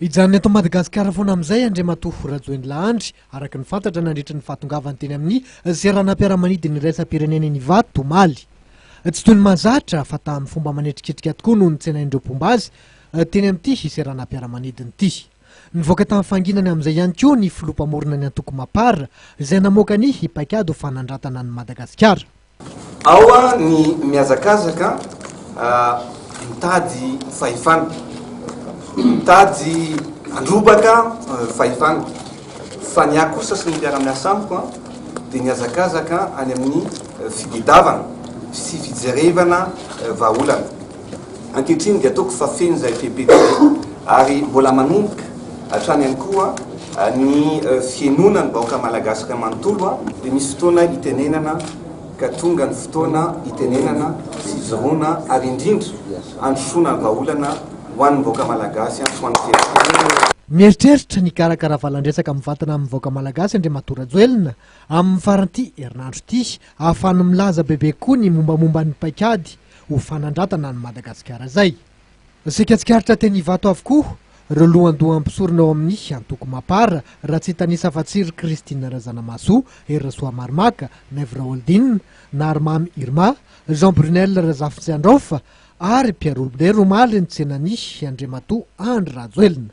Ijanony eto Madagasikara foana amin'izay Andry Rajoelina Andry araka ny fantatra nandritra ny fahatongavany teny amin'ny seranam-piaramanidina Niresaka Ivato omaly. Tsy toy ny mahazatra fa tamin'ny fomba manetriketrika tokoa no nitsenan'ireo mpomba azy teny amin'ity seranam-piaramanidina ity. Nivoaka tamin'ny fanginany amin'izay ihany koa ny filompamorona ny antoko mapara izay namoaka ny paik'ady ho fanandratana ny Madagasikara. Ao ny mihazakazaka mitady fahefana, mitady androbaka fahefana, fa ny ahy kosa sy ny mpiara-miasa amiko dia niazakazaka any amin'ny fitadiavana sy fijerevana vahaolana. Ankehitriny dia ataoko fa feno izay pepety ary mbola manomboka hatrany ihany koa ny fienonany vahoaka malagasy manontolo dia misy fotoana itenenana ka tonga ny fotoana itenenana sy zoroana ary indrindra androsoana ny vahaolana ho an'ny vahoaka malagasy ho an'ny fiainana. Mieritreritra ny karakara valan-dresaka amin'ny vatana amin'ny vahoaka malagasy Andry Rajoelina amin'ny faran'ity herinandro ity ahafahany milaza bebe koa ny mombamomba ny paik'ady ho fanandratana ny Madagasikara zay. Sikatsikaritra teny Ivato avokoa ireo lohandoha ampisorona ao amin'ny antoko mapara raha tsy tanisa afa-tsiry Kristina Razanamaso, Erasoa Marmaka, Andry Rajoelina, Narmamy Irma, Jean Brunel Razafintsandraofa ary Pierre omaly nitsenan'ireo Andry Rajoelina.